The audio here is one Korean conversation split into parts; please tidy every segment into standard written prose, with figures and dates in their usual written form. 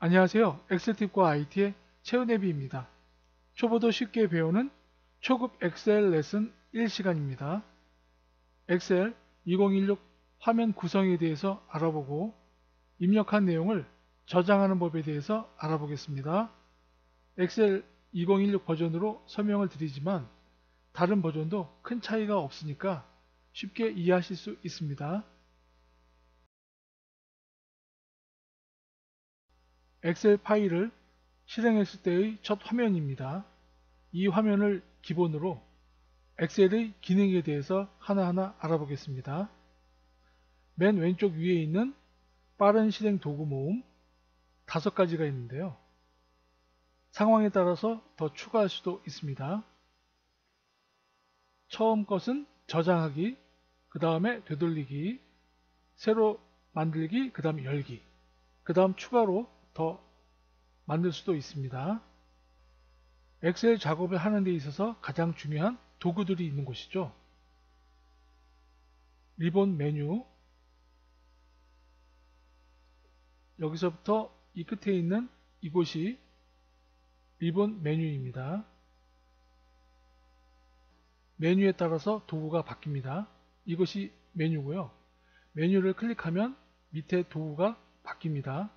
안녕하세요. 엑셀팁과 IT의 최은혜비입니다. 초보도 쉽게 배우는 초급 엑셀 레슨 1시간입니다. 엑셀 2016 화면 구성에 대해서 알아보고 입력한 내용을 저장하는 법에 대해서 알아보겠습니다. 엑셀 2016 버전으로 설명을 드리지만 다른 버전도 큰 차이가 없으니까 쉽게 이해하실 수 있습니다. 엑셀 파일을 실행했을 때의 첫 화면입니다. 이 화면을 기본으로 엑셀의 기능에 대해서 하나하나 알아보겠습니다. 맨 왼쪽 위에 있는 빠른 실행 도구 모음 5가지가 있는데요. 상황에 따라서 더 추가할 수도 있습니다. 처음 것은 저장하기, 그 다음에 되돌리기, 새로 만들기, 그 다음 열기, 그 다음 추가로 더 만들 수도 있습니다. 엑셀 작업을 하는 데 있어서 가장 중요한 도구들이 있는 곳이죠. 리본 메뉴, 여기서부터 이 끝에 있는 이곳이 리본 메뉴입니다. 메뉴에 따라서 도구가 바뀝니다. 이것이 메뉴고요. 메뉴를 클릭하면 밑에 도구가 바뀝니다.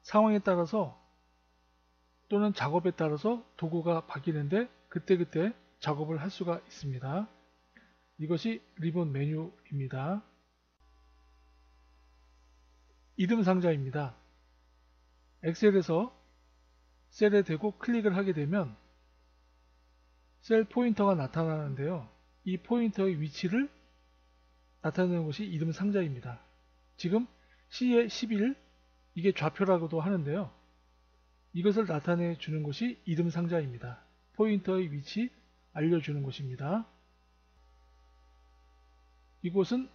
상황에 따라서 또는 작업에 따라서 도구가 바뀌는데 그때그때 작업을 할 수가 있습니다. 이것이 리본 메뉴입니다. 이름 상자입니다. 엑셀에서 셀에 대고 클릭을 하게 되면 셀 포인터가 나타나는데요. 이 포인터의 위치를 나타내는 것이 이름 상자입니다. 지금 C의 11, 이게 좌표라고도 하는데요. 이것을 나타내 주는 것이 이름 상자입니다. 포인터의 위치 알려주는 것입니다. 이곳은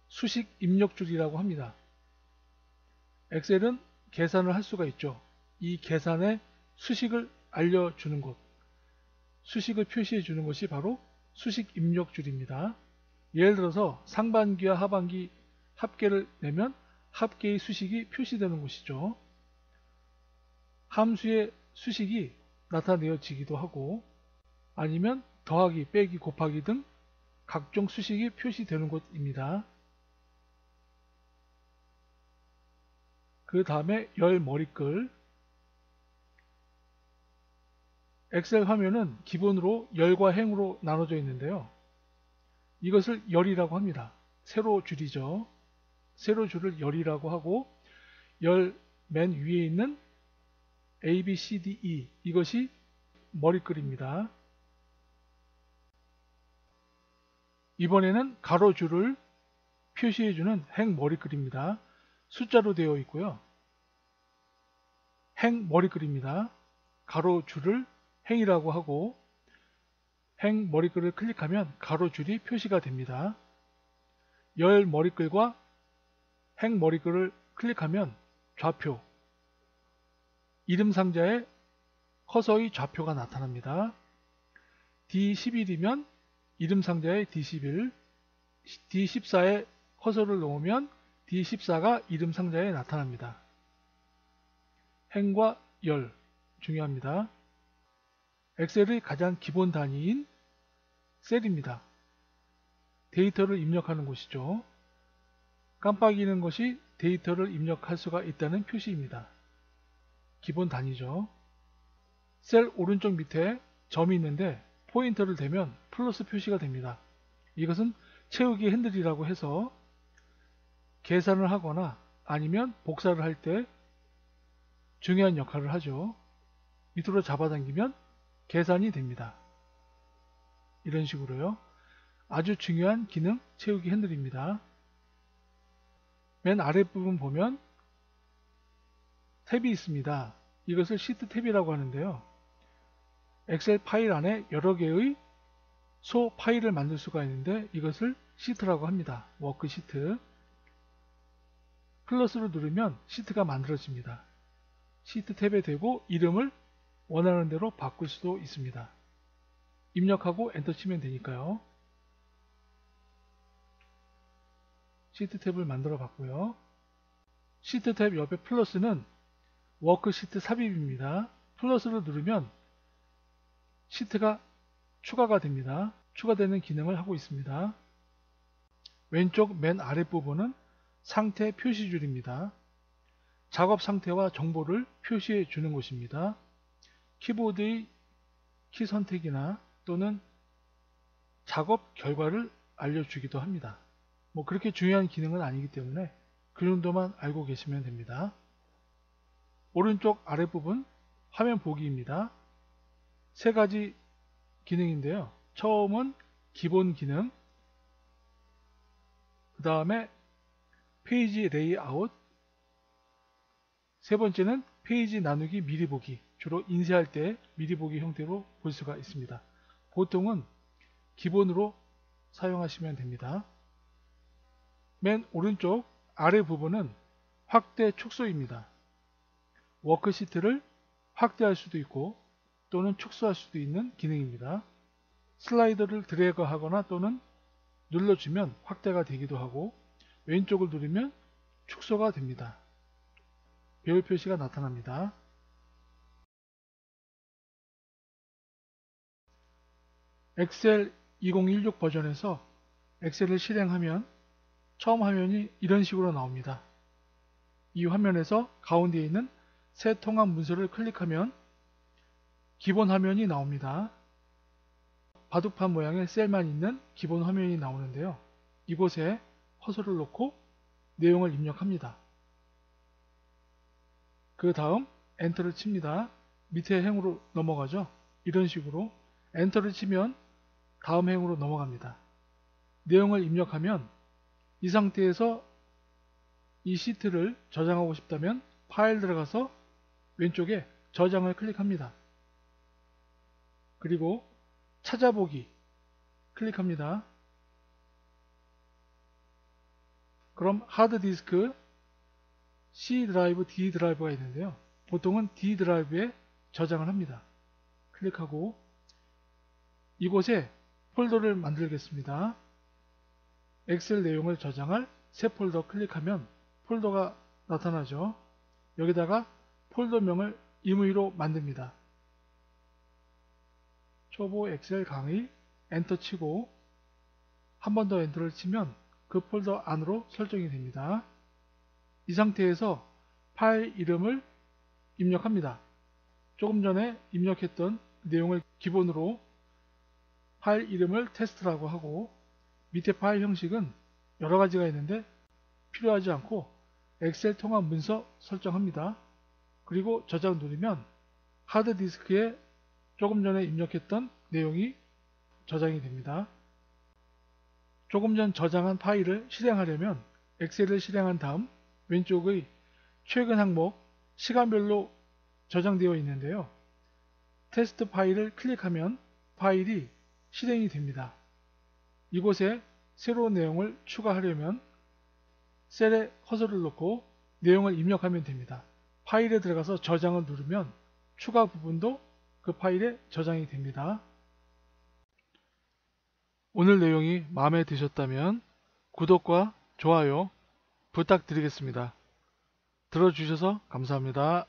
수식 입력줄이라고 합니다. 엑셀은 계산을 할 수가 있죠. 이 계산의 수식을 알려주는 곳, 수식을 표시해 주는 것이 바로 수식 입력줄입니다. 예를 들어서 상반기와 하반기 합계를 내면 합계의 수식이 표시되는 곳이죠. 함수의 수식이 나타내어지기도 하고 아니면 더하기, 빼기, 곱하기 등 각종 수식이 표시되는 곳입니다. 그 다음에 열 머리글, 엑셀 화면은 기본으로 열과 행으로 나눠져 있는데요. 이것을 열이라고 합니다. 세로 줄이죠. 세로 줄을 열이라고 하고 열 맨 위에 있는 A, B, C, D, E 이것이 머리글입니다. 이번에는 가로줄을 표시해주는 행 머리글입니다. 숫자로 되어 있고요. 행 머리글입니다. 가로줄을 행이라고 하고 행 머리글을 클릭하면 가로줄이 표시가 됩니다. 열 머리글과 행 머리글을 클릭하면 좌표, 이름 상자에 커서의 좌표가 나타납니다. D11이면 이름 상자에 D11, D14에 커서를 놓으면 D14가 이름 상자에 나타납니다. 행과 열 중요합니다. 엑셀의 가장 기본 단위인 셀입니다. 데이터를 입력하는 곳이죠. 깜빡이는 것이 데이터를 입력할 수가 있다는 표시입니다. 기본 단위죠. 셀 오른쪽 밑에 점이 있는데 포인터를 대면 플러스 표시가 됩니다. 이것은 채우기 핸들이라고 해서 계산을 하거나 아니면 복사를 할 때 중요한 역할을 하죠. 밑으로 잡아당기면 계산이 됩니다. 이런 식으로요. 아주 중요한 기능 채우기 핸들입니다. 맨 아랫부분 보면 탭이 있습니다. 이것을 시트 탭이라고 하는데요. 엑셀 파일 안에 여러 개의 소 파일을 만들 수가 있는데 이것을 시트라고 합니다. 워크 시트. 플러스를 누르면 시트가 만들어집니다. 시트 탭에 대고 이름을 원하는 대로 바꿀 수도 있습니다. 입력하고 엔터 치면 되니까요. 시트 탭을 만들어 봤고요. 시트 탭 옆에 플러스는 워크시트 삽입입니다. 플러스를 누르면 시트가 추가가 됩니다. 추가되는 기능을 하고 있습니다. 왼쪽 맨 아랫부분은 상태 표시줄입니다. 작업 상태와 정보를 표시해 주는 곳입니다. 키보드의 키 선택이나 또는 작업 결과를 알려주기도 합니다. 뭐 그렇게 중요한 기능은 아니기 때문에 그 정도만 알고 계시면 됩니다. 오른쪽 아랫부분 화면 보기입니다. 세 가지 기능인데요. 처음은 기본 기능, 그 다음에 페이지 레이아웃, 세 번째는 페이지 나누기 미리 보기, 주로 인쇄할 때 미리 보기 형태로 볼 수가 있습니다. 보통은 기본으로 사용하시면 됩니다. 맨 오른쪽 아래 부분은 확대 축소입니다. 워크시트를 확대할 수도 있고 또는 축소할 수도 있는 기능입니다. 슬라이더를 드래그 하거나 또는 눌러주면 확대가 되기도 하고 왼쪽을 누르면 축소가 됩니다. 배열 표시가 나타납니다. 엑셀 2016 버전에서 엑셀을 실행하면 처음 화면이 이런 식으로 나옵니다. 이 화면에서 가운데에 있는 새 통합 문서를 클릭하면 기본 화면이 나옵니다. 바둑판 모양의 셀만 있는 기본 화면이 나오는데요. 이곳에 커서를 놓고 내용을 입력합니다. 그 다음 엔터를 칩니다. 밑에 행으로 넘어가죠. 이런 식으로 엔터를 치면 다음 행으로 넘어갑니다. 내용을 입력하면 이 상태에서 이 시트를 저장하고 싶다면 파일 들어가서 왼쪽에 저장을 클릭합니다. 그리고 찾아보기 클릭합니다. 그럼 하드디스크 C 드라이브, D 드라이브가 있는데요. 보통은 D 드라이브에 저장을 합니다. 클릭하고 이곳에 폴더를 만들겠습니다. 엑셀 내용을 저장할 새 폴더 클릭하면 폴더가 나타나죠. 여기다가 폴더명을 임의로 만듭니다. 초보 엑셀 강의 엔터 치고 한 번 더 엔터를 치면 그 폴더 안으로 설정이 됩니다. 이 상태에서 파일 이름을 입력합니다. 조금 전에 입력했던 내용을 기본으로 파일 이름을 테스트라고 하고 밑에 파일 형식은 여러 가지가 있는데 필요하지 않고 엑셀 통합 문서 설정합니다. 그리고 저장 누르면 하드디스크에 조금 전에 입력했던 내용이 저장이 됩니다. 조금 전 저장한 파일을 실행하려면 엑셀을 실행한 다음 왼쪽의 최근 항목 시간별로 저장되어 있는데요. 테스트 파일을 클릭하면 파일이 실행이 됩니다. 이곳에 새로운 내용을 추가하려면 셀에 커서를 놓고 내용을 입력하면 됩니다. 파일에 들어가서 저장을 누르면 추가 부분도 그 파일에 저장이 됩니다. 오늘 내용이 마음에 드셨다면 구독과 좋아요 부탁드리겠습니다. 들어주셔서 감사합니다.